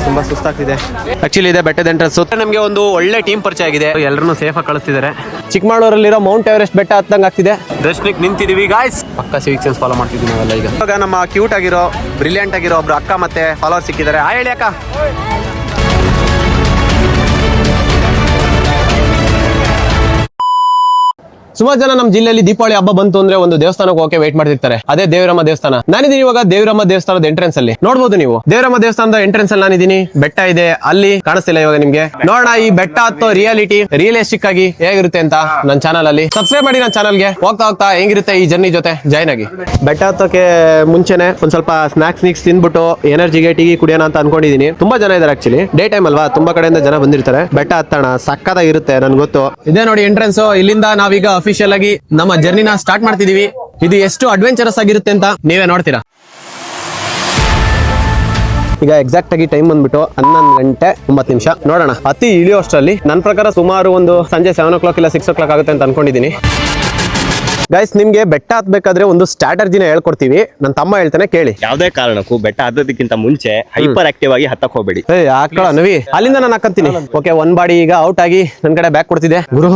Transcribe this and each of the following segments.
ತುಂಬಾ ಸುಸ್ತಾಗ್ತಿದೆ ಆಕ್ಚುಲಿ ಇದೆ ಬೆಟ್ಟದ ಎಂಟ್ರೆನ್ಸ್. ನಮಗೆ ಒಂದು ಒಳ್ಳೆ ಟೀಮ್ ಪರಿಚಯ ಆಗಿದೆ, ಎಲ್ಲರನ್ನು ಸೇಫ್ ಆಗಿ ಕಳಿಸ್ತಿದ್ದಾರೆ. ಚಿಕ್ಕಮಗಳೂರಲ್ಲಿರೋ ಮೌಂಟ್ ಎವರೆಸ್ಟ್ ಬೆಟ್ಟ ಹತ್ತಂಗೆ ಆಗ್ತಿದೆ. ದರ್ಶನಕ್ಕೆ ನಿಂತಿದೀವಿ ಗಾಯ್ಸ್, ಪಕ್ಕ ಸಿವಿಕ್ ಸೆನ್ಸ್ ಫಾಲೋ ಮಾಡ್ತಿದ್ವಿ ನಾವೆಲ್ಲ. ಇವಾಗ ನಮ್ಮ ಕ್ಯೂಟ್ ಆಗಿರೋ ಬ್ರಿಲಿಯಂಟ್ ಆಗಿರೋ ಒಬ್ರು ಅಕ್ಕ ಮತ್ತೆ ಫಾಲೋವರ್ ಸಿಕ್ಕಿದ್ದಾರೆ. ಹೇಳಿ ಅಕ್ಕ. ಸುಮಾರು ಜನ ನಮ್ಮ ಜಿಲ್ಲೆಯಲ್ಲಿ ದೀಪಾವಳಿ ಹಬ್ಬ ಬಂತು ಅಂದ್ರೆ ಒಂದು ದೇವಸ್ಥಾನಕ್ಕೆ ಹೋಗಕ್ಕೆ ವೇಟ್ ಮಾಡ್ತಿರ್ತಾರೆ. ಅದೇ ದೇವರಮ್ಮ ದೇವಸ್ಥಾನ. ನಾನಿದ್ದೀನಿ ಇವಾಗ ದೇವರಮ್ಮ ದೇವಸ್ಥಾನದ ಎಂಟ್ರೆನ್ಸ್ ಅಲ್ಲಿ. ನೋಡ್ಬೋದು ನೀವು ದೇವರಮ್ಮ ದೇವಸ್ಥಾನದ ಎಂಟ್ರೆನ್ಸ್ ಅಲ್ಲಿ ನಾನಿದ್ದೀನಿ. ಬೆಟ್ಟ ಇದೆ ಅಲ್ಲಿ, ಕಾಣಿಸ್ತಿಲ್ಲ ಇವಾಗ ನಿಮ್ಗೆ. ನೋಡೋಣ ಈ ಬೆಟ್ಟ ಹತ್ತೋ ರಿಯಾಲಿಟಿ ರಿಯಲಿಸ್ಟಿಕ್ ಆಗಿ ಹೇಗಿರುತ್ತೆ ಅಂತ ನನ್ನ ಚಾನಲ್ ಅಲ್ಲಿ. ಸಬ್ಸ್ಕ್ರೈಬ್ ಮಾಡಿ ನನ್ನ ಚಾನಲ್ಗೆ. ಹೋಗ್ತಾ ಹೋಗ್ತಾ ಹೆಂಗಿರುತ್ತೆ ಈ ಜರ್ನಿ ಜೊತೆ ಜಾಯ್ನ್ ಆಗಿ. ಬೆಟ್ಟ ಹತ್ತೋಕೆ ಮುಂಚೆನೆ ಒಂದ್ ಸ್ವಲ್ಪ ಸ್ನಾಕ್ಸ್ ತಿನ್ಬಿಟ್ಟು ಎನರ್ಜಿಗೆ ಟೀ ಕುಡಿಯೋಣ ಅಂತ ಅನ್ಕೊಂಡಿದೀನಿ. ತುಂಬಾ ಜನ ಇದಾರೆ ಆಕ್ಚುಲಿ, ಡೇ ಟೈಮ್ ಅಲ್ವಾ, ತುಂಬಾ ಕಡೆಯಿಂದ ಜನ ಬಂದಿರ್ತಾರೆ. ಬೆಟ್ಟ ಹತ್ತೋಣ, ಸಕ್ಕತ್ತಾಗಿರುತ್ತೆ, ನನ್ಗೆ ಗೊತ್ತು. ಇದೇ ನೋಡಿ ಎಂಟ್ರೆನ್ಸ್. ಇಲ್ಲಿಂದ ನಾವೀಗ ಅಫಿಷಿಯಲ್ ಆಗಿ ನಮ್ಮ ಜರ್ನಿನ ಸ್ಟಾರ್ಟ್ ಮಾಡ್ತಿದೀವಿ. ಇದು ಎಷ್ಟು ಅಡ್ವೆಂಚರಸ್ ಆಗಿರುತ್ತೆ ಅಂತ ನೀವೇ ನೋಡ್ತೀರಾ. ಈಗ ಎಕ್ಸಾಕ್ಟ್ ಆಗಿ ಟೈಮ್ ಬಂದ್ಬಿಟ್ಟು 11:09 ನೋಡೋಣ. ಅತಿ ಇಳಿಯೋ ಅಷ್ಟರಲ್ಲಿ ನನ್ನ ಪ್ರಕಾರ ಸುಮಾರು ಒಂದು ಸಂಜೆ 7 o'clock ಇಲ್ಲ 6 o'clock ಆಗುತ್ತೆ ಅಂತ ಅನ್ಕೊಂಡಿದೀನಿ. ಗೈಸ್, ನಿಮ್ಗೆ ಬೆಟ್ಟ ಹತ್ಬೇಕಾದ್ರೆ ಒಂದು ಸ್ಟ್ರಾಟಜಿನ ಹೇಳ್ಕೊಡ್ತೀವಿ. ನನ್ನ ತಮ್ಮ ಹೇಳ್ತಾನೆ ಕೇಳಿ. ಯಾವ್ದೇ ಕಾರಣಕ್ಕೂ ಬೆಟ್ಟ ಹತ್ತೋದಕ್ಕಿಂತ ಮುಂಚೆ ಹೈಪರ್ ಆಕ್ಟಿವ್ ಆಗಿ ಹತ್ತಕ್ ಹೋಗ್ಬೇಡಿ. ನವಿ ಅಲ್ಲಿಂದ ನಾನು ಹಾಕಂತೀನಿ. ಓಕೆ, ಒಂದ್ ಬಾಡಿ ಈಗ ಔಟ್ ಆಗಿ ನನ್ ಕಡೆ ಬ್ಯಾಗ್ ಕೊಡ್ತಿದೆ. ಗುರು,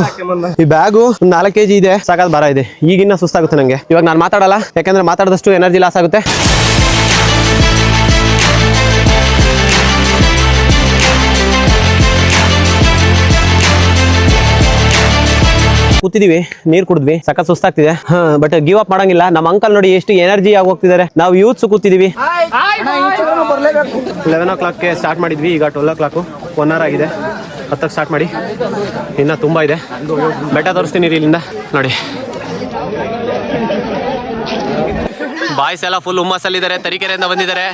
ಈ ಬ್ಯಾಗು 4 kg ಇದೆ, ಸಾಕಾದ ಭಾರ ಇದೆ. ಈಗಿನ್ನ ಸುಸ್ತಾಗುತ್ತೆ ನಂಗೆ. ಇವಾಗ ನಾನು ಮಾತಾಡಲ್ಲ, ಯಾಕಂದ್ರೆ ಮಾತಾಡದಷ್ಟು ಎನರ್ಜಿ ಲಾಸ್ ಆಗುತ್ತೆ. ಕೂತಿದೀವಿ, ನೀರ್ ಕುಡಿದ್ವಿ, ಸಖತ್ ಸುಸ್ತಾಗ್ತಿದೆ. ಬಟ್ ಗಿವ್ ಅಪ್ ಮಾಡಂಗಿಲ್ಲ. ನಮ್ಮ ಅಂಕಲ್ ನೋಡಿ ಎಷ್ಟು ಎನರ್ಜಿ ಆಗಿ ಹೋಗ್ತಿದ್ದಾರೆ. ನಾವು ಯೂತ್ಸ್ ಕೂತಿದೀವಿ. 11 o'clock ಸ್ಟಾರ್ಟ್ ಮಾಡಿದ್ವಿ, ಈಗ 12 o'clock. 1 hour ಆಗಿದೆ. 10ಕ್ಕೆ ಸ್ಟಾರ್ಟ್ ಮಾಡಿ, ಇನ್ನ ತುಂಬಾ ಇದೆ. ಬೆಟ್ಟ ತೋರಿಸ್ತೀನಿ ಇಲ್ಲಿಂದ ನೋಡಿ. ಬಾಯ್ಸ್ ಎಲ್ಲ ಫುಲ್ ಹುಮ್ಮಸ್ಸಲ್ಲಿದ್ದಾರೆ, ತರೀಕೆರೆಯಿಂದ ಬಂದಿದ್ದಾರೆ.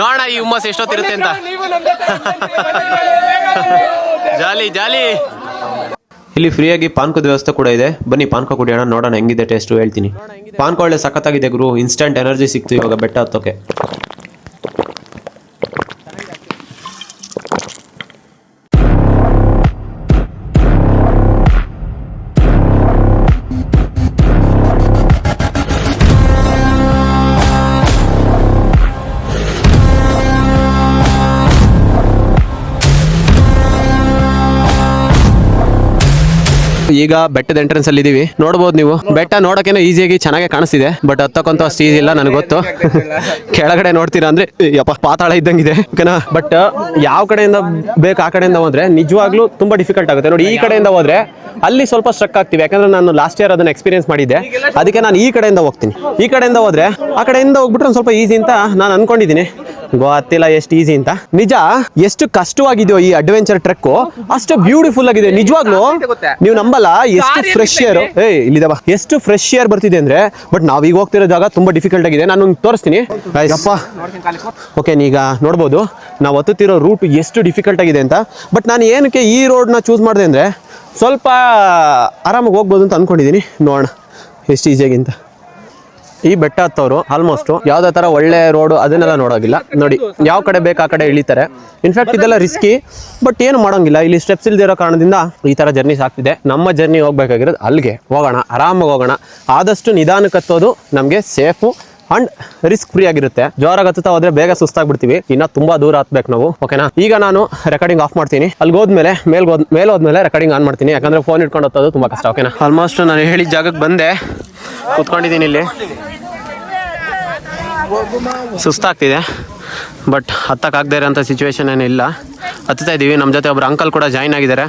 ನೋಡೋಣ ಈ ಹುಮ್ಮಸ್ ಎಷ್ಟೊತ್ತಿರುತ್ತೆ ಅಂತ. ಜಾಲಿ ಜಾಲಿ. ಇಲ್ಲಿ ಫ್ರೀಯಾಗಿ ಪಾನ್ಕದ ವ್ಯವಸ್ಥೆ ಕೂಡ ಇದೆ. ಬನ್ನಿ ಪಾನ್ಕ ಕುಡಿಯೋಣ, ನೋಡೋಣ ಹೆಂಗಿದೆ ಟೇಸ್ಟ್ ಹೇಳ್ತೀನಿ. ಪಾನ್ಕ ಒಳ್ಳೆ ಸಖತ್ತಾಗಿದೆ ಗುರು. ಇನ್ಸ್ಟಂಟ್ ಎನರ್ಜಿ ಸಿಕ್ತು ಇವಾಗ ಬೆಟ್ಟ ಹತ್ತೋಕೆ. ಈಗ ಬೆಟ್ಟದ ಎಂಟ್ರೆನ್ಸ್ ಅಲ್ಲಿ ಇದೀವಿ. ನೋಡಬಹುದು ನೀವು, ಬೆಟ್ಟ ನೋಡೋಕೆನೋ ಈಸಿಯಾಗಿ ಚೆನ್ನಾಗಿ ಕಾಣಿಸ್ತಿದೆ. ಬಟ್ ಹತ್ತಕ್ಕಂತ ಅಷ್ಟು ಈಸಿ ಇಲ್ಲ, ನನಗೆ ಗೊತ್ತು. ಕೆಳಗಡೆ ನೋಡ್ತೀರಾ ಅಂದ್ರೆ ಯಪ್ಪ ಪಾತಾಳ ಇದ್ದಂಗಿದೆ. ಓಕೆನಾ. ಬಟ್ ಯಾವ ಕಡೆಯಿಂದ ಬೇಕು ಆ ಕಡೆಯಿಂದ ಹೋದ್ರೆ ನಿಜವಾಗ್ಲೂ ತುಂಬಾ ಡಿಫಿಕಲ್ಟ್ ಆಗುತ್ತೆ. ನೋಡಿ, ಈ ಕಡೆಯಿಂದ ಹೋದ್ರೆ ಅಲ್ಲಿ ಸ್ವಲ್ಪ ಸ್ಟ್ರಕ್ ಆಗ್ತೀವಿ, ಯಾಕಂದ್ರೆ ನಾನು ಲಾಸ್ಟ್ ಇಯರ್ ಅದನ್ನ ಎಕ್ಸ್ಪೀರಿಯನ್ಸ್ ಮಾಡಿದ್ದೆ. ಅದಕ್ಕೆ ನಾನು ಈ ಕಡೆಯಿಂದ ಹೋಗ್ತೀನಿ. ಈ ಕಡೆಯಿಂದ ಹೋದ್ರೆ ಆ ಕಡೆಯಿಂದ ಹೋಗ್ಬಿಟ್ರೆ ಒಂದು ಸ್ವಲ್ಪ ಈಸಿ ಅಂತ ನಾನು ಅನ್ಕೊಂಡಿದ್ದೀನಿ. ಗೊತ್ತಿಲ್ಲ ಎಷ್ಟು ಈಸಿ ಅಂತ. ನಿಜ ಎಷ್ಟು ಕಷ್ಟವಾಗಿದೆಯೋ ಈ ಅಡ್ವೆಂಚರ್ ಟ್ರೆಕ್, ಅಷ್ಟು ಬ್ಯೂಟಿಫುಲ್ ಆಗಿದೆ ನಿಜವಾಗ್ಲೂ. ನೀವು ನಂಬಲ್ಲ ಎಷ್ಟು ಫ್ರೆಶ್ ಏರ್. ಇಲ್ಲಿದವ ಎಷ್ಟು ಫ್ರೆಶ್ ಏರ್ ಬರ್ತಿದೆ ಅಂದ್ರೆ. ಬಟ್ ನಾವೀಗ ಹೋಗ್ತಿರೋ ಜಾಗ ತುಂಬಾ ಡಿಫಿಕಲ್ಟ್ ಆಗಿದೆ. ನಾನು ತೋರಿಸ್ತೀನಿ. ಓಕೆ, ಈಗ ನೋಡ್ಬೋದು ನಾವು ಹತ್ತುತ್ತಿರೋ ರೂಟ್ ಎಷ್ಟು ಡಿಫಿಕಲ್ಟ್ ಆಗಿದೆ ಅಂತ. ಬಟ್ ನಾನು ಏನಕ್ಕೆ ಈ ರೋಡ್ನ ಚೂಸ್ ಮಾಡಿದೆ ಅಂದ್ರೆ ಸ್ವಲ್ಪ ಆರಾಮಾಗಿ ಹೋಗ್ಬೋದು ಅಂತ ಅನ್ಕೊಂಡಿದ್ದೀನಿ. ನೋಡೋಣ ಎಷ್ಟು ಈಸಿಯಾಗಿ ಅಂತ. ಈ ಬೆಟ್ಟ ಹತ್ತವರು ಆಲ್ಮೋಸ್ಟ್ ಯಾವ್ದೇ ತರ ಒಳ್ಳೆ ರೋಡು ಅದನ್ನೆಲ್ಲ ನೋಡೋಗಿಲ್ಲ. ನೋಡಿ, ಯಾವ ಕಡೆ ಬೇಕು ಆ ಕಡೆ ಇಳಿತಾರೆ. ಇನ್ಫ್ಯಾಕ್ಟ್ ಇದೆಲ್ಲ ರಿಸ್ಕಿ, ಬಟ್ ಏನು ಮಾಡೋಂಗಿಲ್ಲ. ಇಲ್ಲಿ ಸ್ಟೆಪ್ಸ್ ಇಲ್ದಿರೋ ಕಾರಣದಿಂದ ಈ ತರ ಜರ್ನಿ ಸಾಕ್ತಿದೆ. ನಮ್ಮ ಜರ್ನಿ ಹೋಗ್ಬೇಕಾಗಿರೋದು ಅಲ್ಲಿಗೆ ಹೋಗೋಣ, ಆರಾಮಾಗಿ ಹೋಗೋಣ. ಆದಷ್ಟು ನಿಧಾನಕ್ಕೆ ಹತ್ತೋದು ನಮಗೆ ಸೇಫು ಅಂಡ್ ರಿಸ್ಕ್ ಫ್ರೀ ಆಗಿರುತ್ತೆ. ಜೋರಾಗಿ ಹತ್ತುತ್ತಾ ಹೋದ್ರೆ ಬೇಗ ಸುಸ್ತಾಗ್ಬಿಡ್ತೀವಿ. ಇನ್ನ ತುಂಬಾ ದೂರ ಹತ್ಬೇಕು ನಾವು. ಓಕೆನಾ. ಈಗ ನಾನು ರೆಕಾರ್ಡಿಂಗ್ ಆಫ್ ಮಾಡ್ತೀನಿ. ಅಲ್ಲಿ ಹೋದ್ಮೇಲೆ ಮೇಲೆ ಹೋದ್ಮೇಲೆ ರೆಕಾರ್ಡಿಂಗ್ ಆನ್ ಮಾಡ್ತೀನಿ, ಯಾಕಂದ್ರೆ ಫೋನ್ ಇಟ್ಕೊಂಡು ಹತ್ತೋದು ತುಂಬಾ ಕಷ್ಟ. ಓಕೆನಾ. ಆಲ್ಮೋಸ್ಟ್ ನಾನು ಹೇಳಿದ ಜಾಗಕ್ಕೆ ಬಂದೆ, ಕೂತ್ಕೊಂಡಿದ್ದೀನಿ ಇಲ್ಲಿ. ಸುಸ್ತಾಗ್ತಿದೆ, ಬಟ್ ಹತ್ತಕ್ಕಾಗದೇ ಇರೋಂಥ ಸಿಚುವೇಶನ್ ಏನಿಲ್ಲ. ಹತ್ತುತ್ತಾ ಇದ್ದೀವಿ. ನಮ್ಮ ಜೊತೆ ಒಬ್ರು ಅಂಕಲ್ ಕೂಡ ಜಾಯ್ನ್ ಆಗಿದ್ದಾರೆ.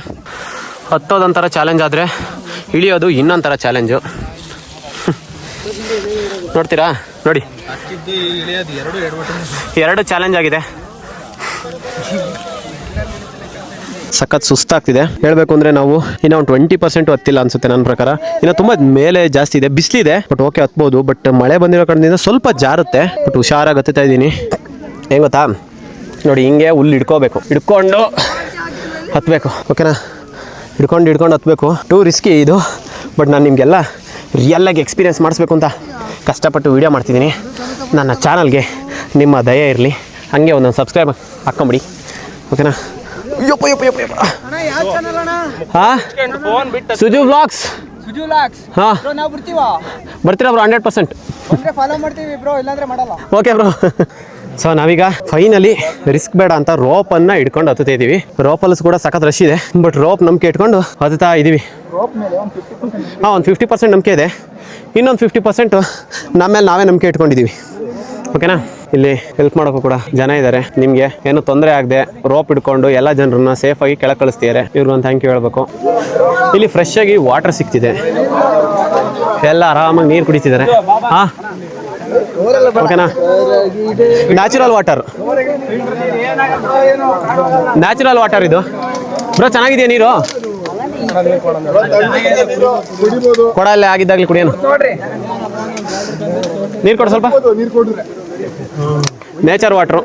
ಹತ್ತೋದೊಂಥರ ಚಾಲೆಂಜ್ ಆದರೆ ಇಳಿಯೋದು ಇನ್ನೊಂಥರ ಚಾಲೆಂಜು. ನೋಡ್ತೀರಾ, ನೋಡಿ, 2 ಚಾಲೆಂಜ್ ಆಗಿದೆ. ಸಖತ್ ಸುಸ್ತಾಗ್ತಿದೆ. ಹೇಳ್ಬೇಕು ಅಂದ್ರೆ ನಾವು ಇನ್ನ ಒಂದು 20% ಹತ್ತಿಲ್ಲ ಅನ್ಸುತ್ತೆ ನನ್ನ ಪ್ರಕಾರ. ಇನ್ನು ತುಂಬಾ ಮೇಲೆ ಜಾಸ್ತಿ ಇದೆ, ಬಿಸಿಲಿದೆ. ಬಟ್ ಓಕೆ, ಹತ್ಬೋದು. ಬಟ್ ಮಳೆ ಬಂದಿರೋ ಕಾರಣದಿಂದ ಸ್ವಲ್ಪ ಜಾರುತ್ತೆ. ಬಟ್ ಹುಷಾರಾಗಿ ಹತ್ತುತ್ತಾ ಇದ್ದೀನಿ. ಹೆಂಗ್ ಗೊತ್ತಾ, ನೋಡಿ, ಹಿಂಗೆ ಹುಲ್ಲು ಹಿಡ್ಕೊಂಡು ಹತ್ಬೇಕು. ಓಕೆನಾ. ಹಿಡ್ಕೊಂಡು ಹತ್ಬೇಕು. ಟೂ ರಿಸ್ಕಿ ಇದು. ಬಟ್ ನಾನು ನಿಮಗೆಲ್ಲ ರಿಯಲ್ಲಾಗಿ ಎಕ್ಸ್ಪೀರಿಯೆನ್ಸ್ ಮಾಡಿಸ್ಬೇಕು ಅಂತ ಕಷ್ಟಪಟ್ಟು ವೀಡಿಯೋ ಮಾಡ್ತಿದ್ದೀನಿ. ನನ್ನ ಚಾನಲ್ಗೆ ನಿಮ್ಮ ದಯ ಇರಲಿ. ಹಾಗೆ ಒಂದೊಂದು ಸಬ್ಸ್ಕ್ರೈಬ್ ಹಾಕ್ಕೊಂಬಿಡಿ. ಓಕೆನಾ. ಸುಜು ವ್ಲಾಗ್ಸ್. ಬರ್ತೀರಾ ಬ್ರೋ? 100% okay bro. ಸೊ ನಾವೀಗ ಫೈನಲಿ ರಿಸ್ಕ್ ಬೇಡ ಅಂತ ರೋಪನ್ನು ಇಟ್ಕೊಂಡು ಹತ್ತುತ್ತಾ ಇದ್ದೀವಿ. ರೋಪಲ್ಸ್ ಕೂಡ ಸಖತ್ ರಶ್ ಇದೆ, ಬಟ್ ರೋಪ್ ನಂಬಿಕೆ ಇಟ್ಕೊಂಡು ಹತ್ತುತ್ತಾ ಇದ್ದೀವಿ. ಹಾಂ, ಒಂದು 50% ನಂಬಿಕೆ ಇದೆ, ಇನ್ನೊಂದು 50% ನಮ್ಮ ಮೇಲೆ ನಾವೇ ನಂಬಿಕೆ ಇಟ್ಕೊಂಡಿದ್ದೀವಿ. ಓಕೆನಾ? ಇಲ್ಲಿ ಹೆಲ್ಪ್ ಮಾಡೋಕ್ಕೂ ಕೂಡ ಜನ ಇದ್ದಾರೆ. ನಿಮಗೆ ಏನು ತೊಂದರೆ ಆಗದೆ ರೋಪ್ ಹಿಡ್ಕೊಂಡು ಎಲ್ಲ ಜನರನ್ನ ಸೇಫಾಗಿ ಕೆಳಗೆ ಕಳಿಸ್ತಿದ್ದಾರೆ. ಇವ್ರಿಗೊಂದು ಥ್ಯಾಂಕ್ ಯು ಹೇಳಬೇಕು. ಇಲ್ಲಿ ಫ್ರೆಶ್ ಆಗಿ ವಾಟರ್ ಸಿಗ್ತಿದೆ, ಎಲ್ಲ ಆರಾಮಾಗಿ ನೀರು ಕುಡಿತಿದ್ದಾರೆ. ಹಾಂ, ಓಕೆನಾ? ನ್ಯಾಚುರಲ್ ವಾಟರ್ ಇದು ಬ್ರೋ. ಚೆನ್ನಾಗಿದೆಯಾ ನೀರು? ಕೊಡ ಅಲ್ಲೇ ಆಗಿದ್ದಾಗಲಿ ಕುಡಿಯೋಣ. ನೀರು ಕೊಡು ಸ್ವಲ್ಪ. ನೇಚರ್ ವಾಟ್ರು,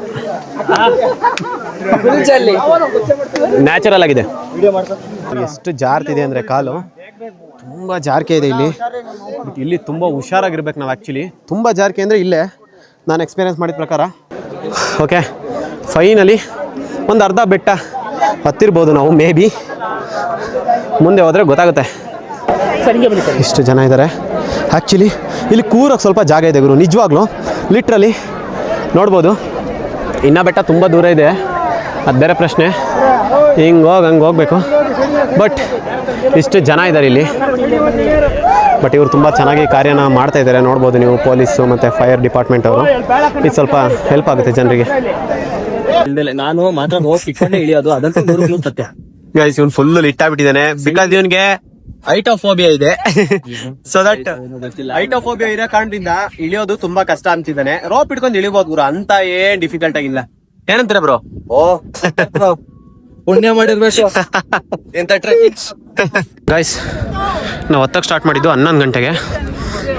ನ್ಯಾಚುರಲ್ ಆಗಿದೆ. ಎಷ್ಟು ಜಾರ್ತಿದೆ ಅಂದರೆ ಕಾಲು ತುಂಬ ಜಾರಿಕೆ ಇದೆ ಇಲ್ಲಿ. ಬಟ್ ಇಲ್ಲಿ ತುಂಬ ಹುಷಾರಾಗಿರ್ಬೇಕು ನಾವು. ಆ್ಯಕ್ಚುಲಿ ತುಂಬ ಜಾರಿಕೆ ಅಂದರೆ ಇಲ್ಲೇ ನಾನು ಎಕ್ಸ್ಪೀರಿಯೆನ್ಸ್ ಮಾಡಿದ ಪ್ರಕಾರ. ಓಕೆ, ಫೈನಲಿ ಒಂದು ಅರ್ಧ ಬೆಟ್ಟ ಹತ್ತಿರ್ಬೋದು ನಾವು, ಮೇ ಬಿ. ಮುಂದೆ ಹೋದರೆ ಗೊತ್ತಾಗುತ್ತೆ. ಇಷ್ಟು ಜನ ಇದ್ದಾರೆ. ಆ್ಯಕ್ಚುಲಿ ಇಲ್ಲಿ ಕೂರೋಕ್ಕೆ ಸ್ವಲ್ಪ ಜಾಗ ಇದೆ ಗುರು, ನಿಜವಾಗ್ಲೂ ಲಿಟ್ರಲಿ ನೋಡ್ಬೋದು. ಇನ್ನೂ ಬೆಟ್ಟ ತುಂಬ ದೂರ ಇದೆ, ಅದು ಬೇರೆ ಪ್ರಶ್ನೆ. ಹಂಗೆ ಹೋಗಬೇಕು. ಬಟ್ ಇಷ್ಟು ಜನ ಇದ್ದಾರೆ ಇಲ್ಲಿ. ಬಟ್ ಇವರು ತುಂಬ ಚೆನ್ನಾಗಿ ಕಾರ್ಯನ ಮಾಡ್ತಾ ಇದ್ದಾರೆ, ನೋಡ್ಬೋದು ನೀವು. ಪೊಲೀಸು ಮತ್ತು ಫೈರ್ ಡಿಪಾರ್ಟ್ಮೆಂಟ್ ಅವರು. ಇದು ಸ್ವಲ್ಪ ಹೆಲ್ಪ್ ಆಗುತ್ತೆ ಜನರಿಗೆ. ನಾನು ಮಾತ್ರ ಹೋಗಿ ಇಳಿಯೋದು, ಅದಂತೂ ಸತ್ಯ. ಗೈಸ್, ಇವ್ನು ಫುಲ್ ಲಿಟ್ಟಾಗ್ಬಿಟ್ಟಿದ್ದಾನೆ. ಬಿಕಾಸ್ ಇವನ್ಗೆ ಹೈಟೋಫೋಬಿಯಾ ಇದೆ. ಸೊ ದಟ್ ಹೈಟೋಫೋಬಿಯಾ ಇರೋ ಕಾರಣದಿಂದ ಇಳಿಯೋದು ತುಂಬಾ ಕಷ್ಟ ಅಂತಿದ್ದಾನೆ. ರೋಪ್ ಇಟ್ಕೊಂಡು ಇಳಿಬಹುದು ಗುರು, ಅಂತ ಏನ್ ಡಿಫಿಕಲ್ಟ್ ಆಗಿಲ್ಲ. ಏನಂತೀರ ಬ್ರೋ? ಪುಣ್ಯ ಮಾಡಿರ್ಬೇಕು. ಗೈಸ್, ನಾವು ಹೊತ್ತಕ್ಕೆ ಸ್ಟಾರ್ಟ್ ಮಾಡಿದ್ದು 11 ಗಂಟೆಗೆ.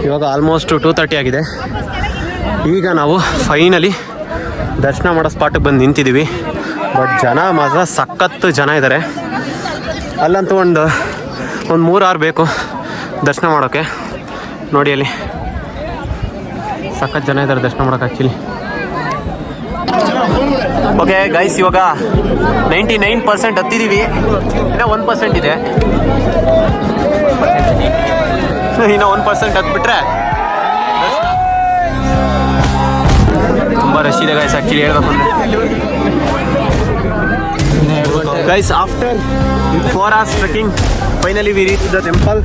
ಇವಾಗ ಆಲ್ಮೋಸ್ಟ್ 2:30 ಆಗಿದೆ. ಈಗ ನಾವು ಫೈನಲಿ ದರ್ಶನ ಮಾಡೋ ಸ್ಪಾಟಿಗೆ ಬಂದು ನಿಂತಿದ್ದೀವಿ. ಬಟ್ ಜನ ಮಾತ್ರ ಸಖತ್ತು ಜನ ಇದ್ದಾರೆ. ಅಲ್ಲಂತೂ ಒಂದು 3 ಅವರ್ ಬೇಕು ದರ್ಶನ ಮಾಡೋಕ್ಕೆ. ನೋಡಿ ಅಲ್ಲಿ ಸಖತ್ ಜನ ಇದ್ದಾರೆ ದರ್ಶನ ಮಾಡೋಕೆ ಆ್ಯಕ್ಚುಲಿ. ಓಕೆ ಗೈಸ್, ಇವಾಗ 99% ಹತ್ತಿದ್ದೀವಿ. ಇನ್ನೂ 1% ಇದೆ. ಇನ್ನೂ 1% ಹತ್ಬಿಟ್ರೆ ತುಂಬ ರಶ್ ಇದೆ ಗೈಸ್. ಆ್ಯಕ್ಚುಲಿ ಹೇಳ್ಬೇಕು ಅಂದರೆ guys, after 4 hours trekking finally we reach the temple.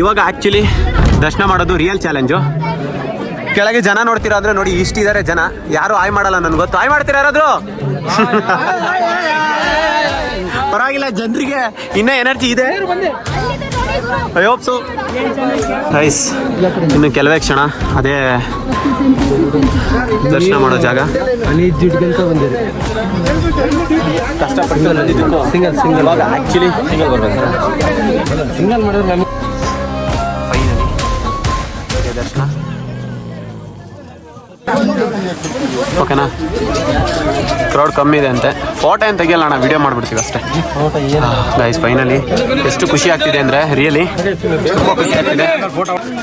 ಇವಾಗ ಆ್ಯಕ್ಚುಲಿ ದರ್ಶನ ಮಾಡೋದು ರಿಯಲ್ ಚಾಲೆಂಜು. ಕೆಳಗೆ ಜನ ನೋಡ್ತೀರಾ ಅಂದರೆ ನೋಡಿ, ಇಷ್ಟಿದ್ದಾರೆ ಜನ. ಯಾರು ಆಯ್ ಮಾಡಲ್ಲ, ನನಗೆ ಗೊತ್ತು. ಆಯ್ ಮಾಡ್ತೀರಾ ಯಾರಾದರೂ? ಪರವಾಗಿಲ್ಲ, ಜನರಿಗೆ ಇನ್ನೂ ಎನರ್ಜಿ ಇದೆ. I hope so. ಗೈಸ್, ಇನ್ನು ಕೆಲವೇ ಕ್ಷಣ, ಅದೇ ದರ್ಶನ ಮಾಡೋ ಜಾಗ. ಕಷ್ಟಪಟ್ಟು ಸಿಂಗಲ್ ಇವಾಗ ಆ್ಯಕ್ಚುಲಿ ಸಿಂಗಲ್ ಬರ್ಬೇಕು. ಸಿಂಗಲ್ ಮಾಡಿದ್ರೆ ನಮಗೆ ಫೈನಲಿ ದರ್ಶನ. ಓಕೆನಾ? ಕ್ರೌಡ್ ಕಮ್ಮಿ ಇದೆ ಅಂತೆ. ಫೋಟೋ ಏನು ತೆಗಿಯಲ್ಲ ಅಣ್ಣ, ವಿಡಿಯೋ ಮಾಡಿಬಿಡ್ತೀವಿ ಅಷ್ಟೇ. ಗೈಸ್, ಫೈನಲಿ ಎಷ್ಟು ಖುಷಿ ಆಗ್ತಿದೆ ಅಂದರೆ ರಿಯಲಿ ತುಂಬ ಖುಷಿ ಆಗ್ತಿದೆ.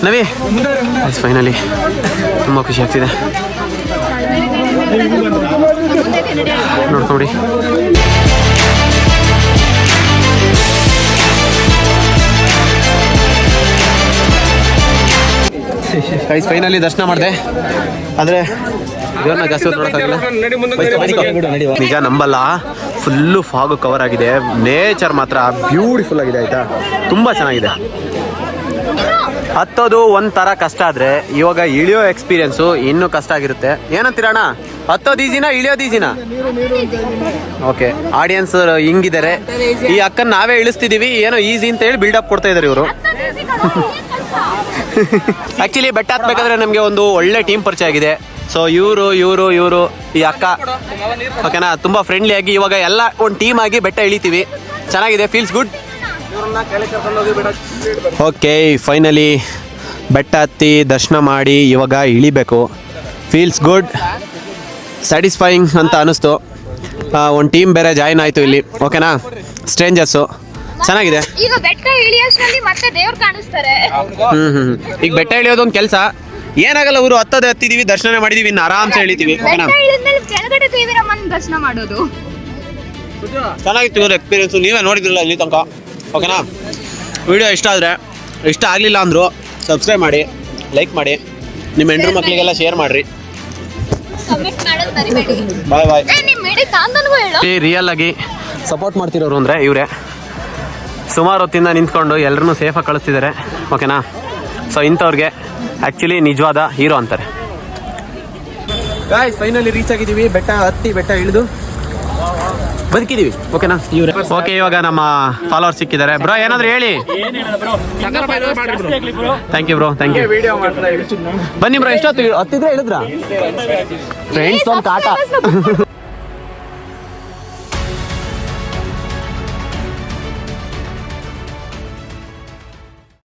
ನವಿ ಗೈಸ್, ಫೈನಲಿ ತುಂಬ ಖುಷಿ ಆಗ್ತಿದೆ. ನೋಡ್ಕೊಬಿಡಿ. ಗೈಸ್, ಫೈನಲಿ ದರ್ಶನ ಮಾಡಿದೆ. ಅಂದರೆ ದೇವ್ರನ್ನ ಜಾಸ್ತಿ ನೋಡೋಕ್ಕಾಗಿಲ್ಲ. ನಿಜ ನಂಬಲ್ಲ, ಫುಲ್ಲು ಫಾಗು ಕವರ್ ಆಗಿದೆ. ನೇಚರ್ ಮಾತ್ರ ಬ್ಯೂಟಿಫುಲ್ ಆಗಿದೆ. ಆಯಿತಾ, ತುಂಬ ಚೆನ್ನಾಗಿದೆ. ಹತ್ತೋದು ಒಂಥರ ಕಷ್ಟ ಆದರೆ ಇವಾಗ ಇಳಿಯೋ ಎಕ್ಸ್ಪೀರಿಯನ್ಸು ಇನ್ನೂ ಕಷ್ಟ ಆಗಿರುತ್ತೆ. ಏನಂತೀರಣ್ಣ? ಹತ್ತೋದು ಈಸಿನಾ, ಇಳಿಯೋದು ಈಸಿನಾ? ಓಕೆ, ಆಡಿಯನ್ಸ್ ಹಿಂಗಿದ್ದಾರೆ. ಈ ಅಕ್ಕನ ನಾವೇ ಇಳಿಸ್ತಿದ್ದೀವಿ, ಏನೋ ಈಸಿ ಅಂತ ಹೇಳಿ ಬಿಲ್ಡಪ್ ಕೊಡ್ತಾ ಇದ್ದಾರೆ ಇವರು. ಆ್ಯಕ್ಚುಲಿ ಬೆಟ್ಟ ಹತ್ಬೇಕಾದ್ರೆ ನಮಗೆ ಒಂದು ಒಳ್ಳೆ ಟೀಮ್ ಪರಿಚಯ ಆಗಿದೆ. ಸೊ ಇವರು ಈ ಅಕ್ಕ, ಓಕೆನಾ, ತುಂಬ ಫ್ರೆಂಡ್ಲಿ ಆಗಿ ಇವಾಗ ಎಲ್ಲ ಒಂದು ಟೀಮ್ ಆಗಿ ಬೆಟ್ಟ ಇಳಿತೀವಿ. ಚೆನ್ನಾಗಿದೆ, ಫೀಲ್ಸ್ ಗುಡ್. ಓಕೆ, ಫೈನಲಿ ಬೆಟ್ಟ ಹತ್ತಿ ದರ್ಶನ ಮಾಡಿ ಇವಾಗ ಇಳಿಬೇಕು. ಫೀಲ್ಸ್ ಗುಡ್, ಸ್ಯಾಟಿಸ್ಫೈಯಿಂಗ್ ಅಂತ ಅನಿಸ್ತು. ಒಂದು ಟೀಮ್ ಬೇರೆ ಜಾಯಿನ್ ಆಯಿತು ಇಲ್ಲಿ. ಓಕೆನಾ, ಸ್ಟ್ರೇಂಜರ್ಸು. ಚೆನ್ನಾಗಿದೆ. ಈಗ ಬೆಟ್ಟ ಇಳಿಯೋಷ್ಟರಲ್ಲಿ ಮತ್ತೆ ದೇವ್ರು ಕಾಣಿಸ್ತಾರೆ. ಈಗ ಬೆಟ್ಟ ಇಳಿಯೋದು ಒಂದು ಕೆಲಸ ಏನಾಗಲ್ಲ. ಊರು ಹತ್ತಿದೀವಿ, ದರ್ಶನ ಮಾಡಿದೀವಿ, ಇನ್ನು ಆರಾಮ್ಸೆ ಇಳಿತೀವಿ. ಓಕೆನಾ? ಕೆಳಗಡೆ ದೇವಿರಮ್ಮನ ದರ್ಶನ ಮಾಡೋದು ಚೆನ್ನಾಗಿತ್ತು ಇವ್ರ ಎಕ್ಸ್ಪೀರಿಯನ್ಸು. ನೀವೇ ನೋಡಿದ್ರಲ್ಲ ಇಲ್ಲಿ ತನಕ. ಓಕೆನಾ? ವಿಡಿಯೋ ಇಷ್ಟ ಆಗಲಿಲ್ಲ ಅಂದರು ಸಬ್ಸ್ಕ್ರೈಬ್ ಮಾಡಿ, ಲೈಕ್ ಮಾಡಿ, ನಿಮ್ಮ ಹೆಂಡ್ರು ಮಕ್ಕಳಿಗೆಲ್ಲ ಶೇರ್ ಮಾಡಿರಿ. ಮರಿಬೇಡಿ. ಬಾಯ್ ಬಾಯ್. ನಿಮ್ ಮೇಡಿ ತಾಂದನ್ಗೂ ಹೇಳು. ಈ ರಿಯಲ್ ಆಗಿ ಸಪೋರ್ಟ್ ಮಾಡ್ತಿರೋರು ಅಂದರೆ ಇವರೇ. ಸುಮಾರು ಹೊತ್ತಿಂದ ನಿಂತ್ಕೊಂಡು ಎಲ್ಲರನ್ನೂ ಸೇಫಾಗಿ ಕಳಿಸ್ತಿದ್ದಾರೆ. ಓಕೆನಾ? ಸೊ ಇಂಥವ್ರಿಗೆ ಆ್ಯಕ್ಚುಲಿ ನಿಜವಾದ ಹೀರೋ ಅಂತಾರೆ. ಗಾಯ್ಸ್ ಫೈನಲಿ ರೀಚ್ ಆಗಿದ್ದೀವಿ. ಬೆಟ್ಟ ಹತ್ತಿ ಬೆಟ್ಟ ಇಳಿದು ಬದುಕಿದೀವಿ. ಓಕೆನಾ? ಓಕೆ, ಇವಾಗ ನಮ್ಮ ಫಾಲೋವರ್ ಸಿಕ್ಕಿದ್ದಾರೆ. ಬ್ರೋ ಏನಾದ್ರು ಹೇಳಿ. Thank you bro, thank you. ಬನ್ನಿ ಬ್ರೋ, ಎಷ್ಟೊತ್ತು ಹತ್ತಿದ್ರೆ ಹೇಳಿದ್ರ ಫ್ರೆಂಡ್ಸ್ ಒಂದು ಕಾಟ.